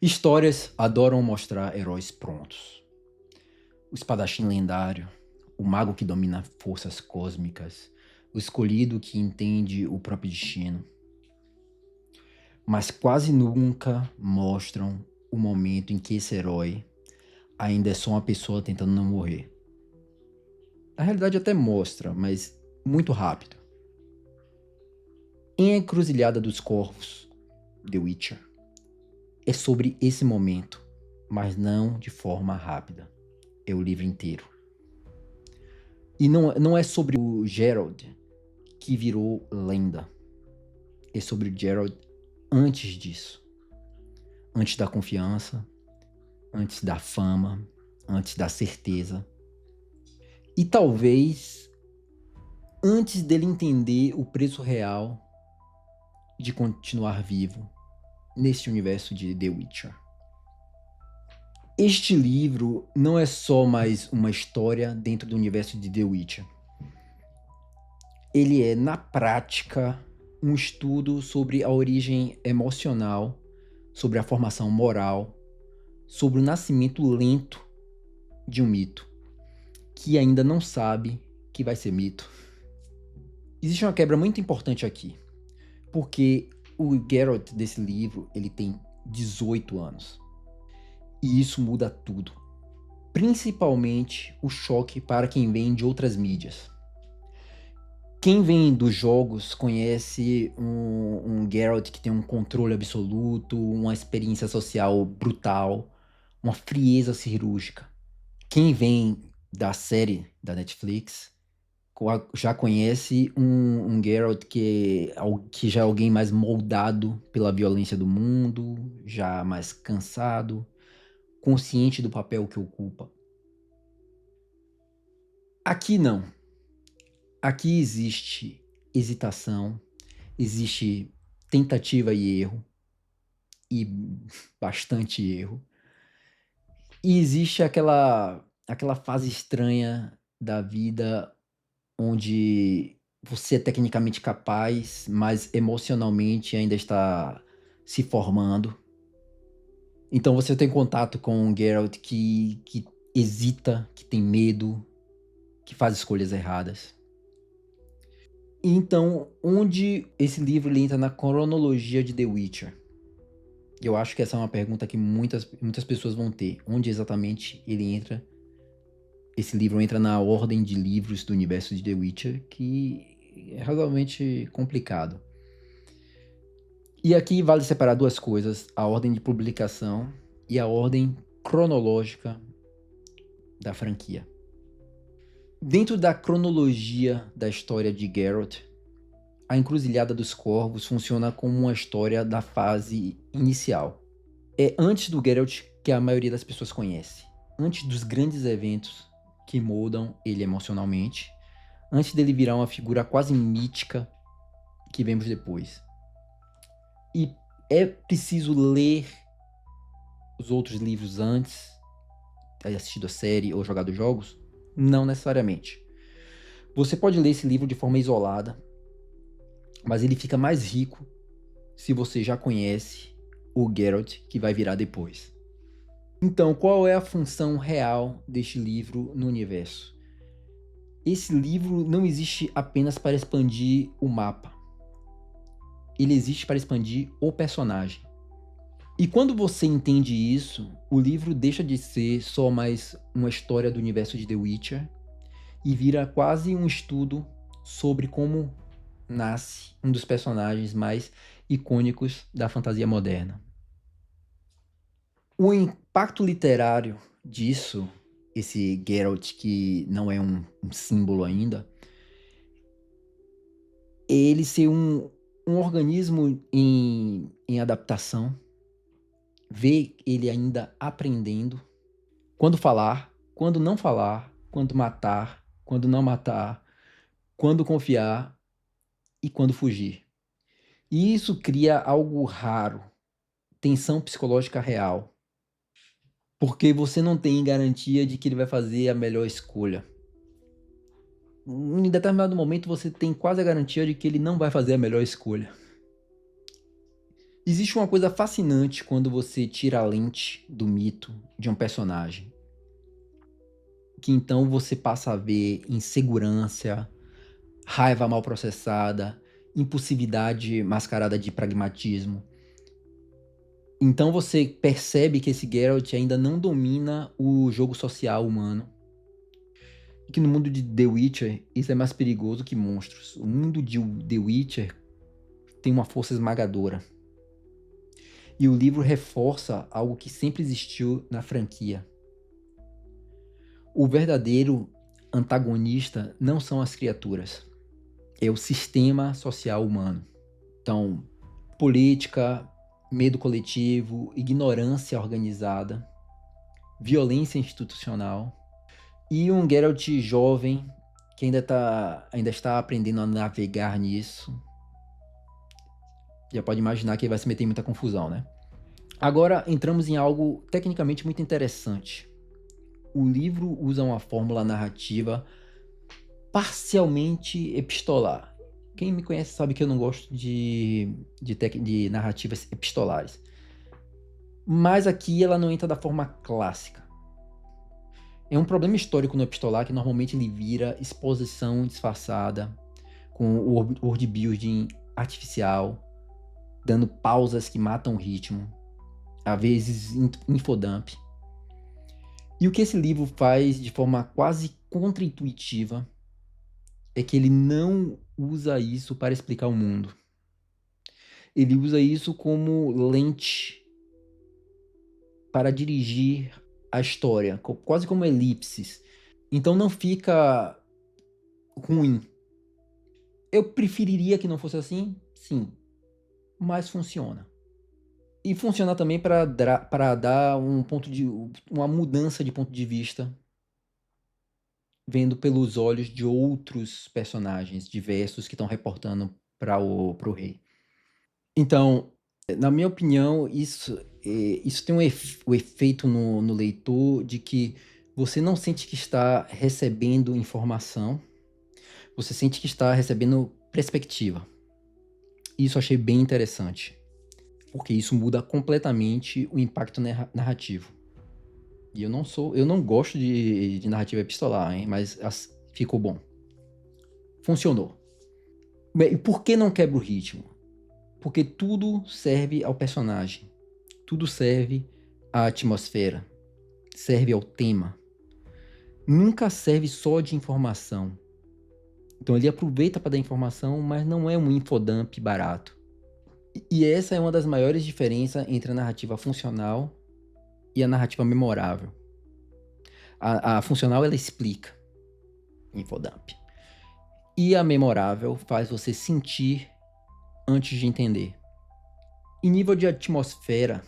Histórias adoram mostrar heróis prontos. O espadachim lendário, o mago que domina forças cósmicas, o escolhido que entende o próprio destino. Mas quase nunca mostram o momento em que esse herói ainda é só uma pessoa tentando não morrer. Na realidade até mostra, mas muito rápido. Em A Encruzilhada dos Corvos, The Witcher, é sobre esse momento, mas não de forma rápida. É o livro inteiro. E não é sobre o Geralt que virou lenda. É sobre o Geralt antes disso. Antes da confiança, antes da fama, antes da certeza. E talvez antes dele entender o preço real de continuar vivo nesse universo de The Witcher. Este livro não é só mais uma história dentro do universo de The Witcher. Ele é, na prática, um estudo sobre a origem emocional, sobre a formação moral, sobre o nascimento lento de um mito, que ainda não sabe que vai ser mito. Existe uma quebra muito importante aqui, porque o Geralt desse livro, ele tem 18 anos. E isso muda tudo. Principalmente o choque para quem vem de outras mídias. Quem vem dos jogos conhece um Geralt que tem um controle absoluto, uma experiência social brutal, uma frieza cirúrgica. Quem vem da série da Netflix já conhece um Geralt que já é alguém mais moldado pela violência do mundo, já mais cansado, consciente do papel que ocupa. Aqui não. Aqui existe hesitação, existe tentativa e erro, e bastante erro. E existe aquela fase estranha da vida onde você é tecnicamente capaz, mas emocionalmente ainda está se formando. Então você tem contato com um Geralt que hesita, que tem medo, que faz escolhas erradas. Então, onde esse livro ele entra na cronologia de The Witcher? Eu acho que essa é uma pergunta que muitas pessoas vão ter. Onde exatamente ele entra? Esse livro entra na ordem de livros do universo de The Witcher, que é razoavelmente complicado. E aqui vale separar duas coisas: a ordem de publicação e a ordem cronológica da franquia. Dentro da cronologia da história de Geralt, A Encruzilhada dos Corvos funciona como uma história da fase inicial. É antes do Geralt que a maioria das pessoas conhece. Antes dos grandes eventos que moldam ele emocionalmente. Antes dele virar uma figura quase mítica que vemos depois. E é preciso ler os outros livros antes, ter assistido a série ou jogado jogos? Não necessariamente. Você pode ler esse livro de forma isolada, mas ele fica mais rico se você já conhece o Geralt que vai virar depois. Então, qual é a função real deste livro no universo? Esse livro não existe apenas para expandir o mapa. Ele existe para expandir o personagem. E quando você entende isso, o livro deixa de ser só mais uma história do universo de The Witcher e vira quase um estudo sobre como nasce um dos personagens mais icônicos da fantasia moderna. O impacto literário disso, esse Geralt que não é um símbolo ainda, é ele ser um organismo em adaptação, ver ele ainda aprendendo quando falar, quando não falar, quando matar, quando não matar, quando confiar e quando fugir. E isso cria algo raro, tensão psicológica real, porque você não tem garantia de que ele vai fazer a melhor escolha. Em determinado momento você tem quase a garantia de que ele não vai fazer a melhor escolha. Existe uma coisa fascinante quando você tira a lente do mito de um personagem, que então você passa a ver insegurança, raiva mal processada, impulsividade mascarada de pragmatismo. Então você percebe que esse Geralt ainda não domina o jogo social humano. E que no mundo de The Witcher isso é mais perigoso que monstros. O mundo de The Witcher tem uma força esmagadora. E o livro reforça algo que sempre existiu na franquia. O verdadeiro antagonista não são as criaturas, é o sistema social humano. Então, política, medo coletivo, ignorância organizada, violência institucional e um Geralt jovem que ainda está aprendendo a navegar nisso. Já pode imaginar que ele vai se meter em muita confusão, né? Agora entramos em algo tecnicamente muito interessante. O livro usa uma fórmula narrativa parcialmente epistolar. Quem me conhece sabe que eu não gosto de narrativas epistolares. Mas aqui ela não entra da forma clássica. É um problema histórico no epistolar que normalmente ele vira exposição disfarçada, com o word building artificial, dando pausas que matam o ritmo, às vezes infodump. E o que esse livro faz de forma quase contra-intuitiva é que ele não usa isso para explicar o mundo. Ele usa isso como lente para dirigir a história, quase como elipses. Então não fica ruim. Eu preferiria que não fosse assim, sim, mas funciona. E funciona também para dar uma mudança de ponto de vista, vendo pelos olhos de outros personagens diversos que estão reportando para o rei. Então, na minha opinião, isso tem o efeito no leitor de que você não sente que está recebendo informação, você sente que está recebendo perspectiva. Isso eu achei bem interessante, porque isso muda completamente o impacto narrativo. E eu não gosto de narrativa epistolar, hein, mas ficou bom. Funcionou. E por que não quebra o ritmo? Porque tudo serve ao personagem. Tudo serve à atmosfera. Serve ao tema. Nunca serve só de informação. Então ele aproveita para dar informação, mas não é um infodump barato. E essa é uma das maiores diferenças entre a narrativa funcional e a narrativa memorável. A funcional ela explica, infodump. E a memorável faz você sentir antes de entender. Em nível de atmosfera,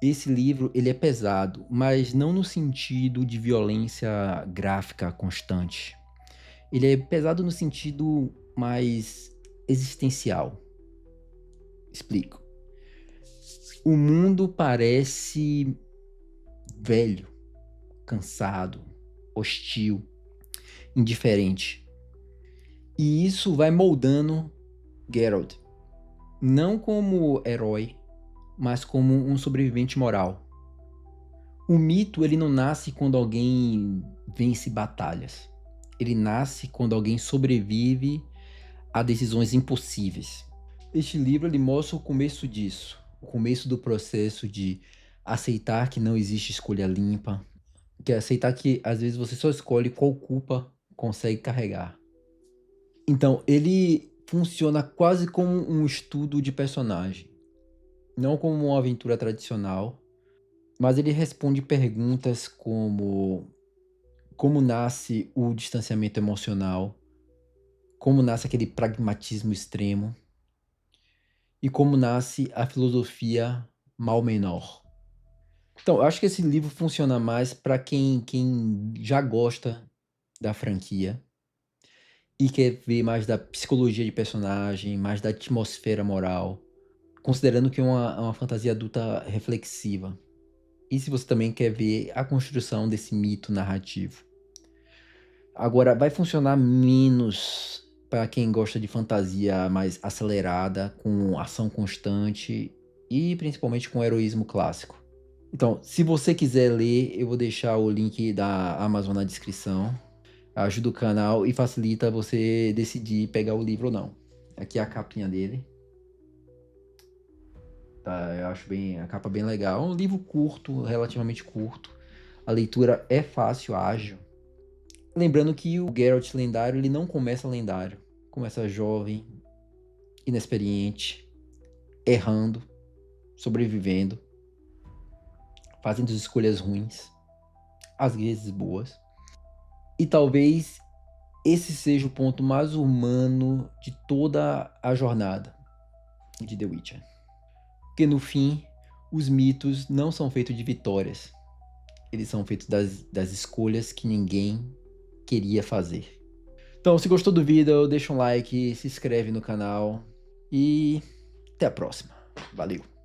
esse livro ele é pesado, mas não no sentido de violência gráfica constante. Ele é pesado no sentido mais existencial. Explico. O mundo parece velho, cansado, hostil, indiferente. E isso vai moldando Geralt, não como herói, mas como um sobrevivente moral. O mito ele não nasce quando alguém vence batalhas. Ele nasce quando alguém sobrevive a decisões impossíveis. Este livro ele mostra o começo disso, o começo do processo de aceitar que não existe escolha limpa, que é aceitar que às vezes você só escolhe qual culpa consegue carregar. Então, ele funciona quase como um estudo de personagem, não como uma aventura tradicional, mas ele responde perguntas como nasce o distanciamento emocional, como nasce aquele pragmatismo extremo e como nasce a filosofia mal menor. Então, eu acho que esse livro funciona mais para quem já gosta da franquia e quer ver mais da psicologia de personagem, mais da atmosfera moral, considerando que é uma fantasia adulta reflexiva. E se você também quer ver a construção desse mito narrativo. Agora, vai funcionar menos para quem gosta de fantasia mais acelerada, com ação constante e principalmente com heroísmo clássico. Então, se você quiser ler, eu vou deixar o link da Amazon na descrição. Ajuda o canal e facilita você decidir pegar o livro ou não. Aqui é a capinha dele. Tá, eu acho a capa bem legal. É um livro curto, relativamente curto. A leitura é fácil, ágil. Lembrando que o Geralt lendário, ele não começa lendário. Começa jovem, inexperiente, errando, sobrevivendo, fazendo escolhas ruins, às vezes boas. E talvez esse seja o ponto mais humano de toda a jornada de The Witcher. Porque no fim, os mitos não são feitos de vitórias. Eles são feitos das escolhas que ninguém queria fazer. Então, se gostou do vídeo, deixa um like, se inscreve no canal e até a próxima. Valeu!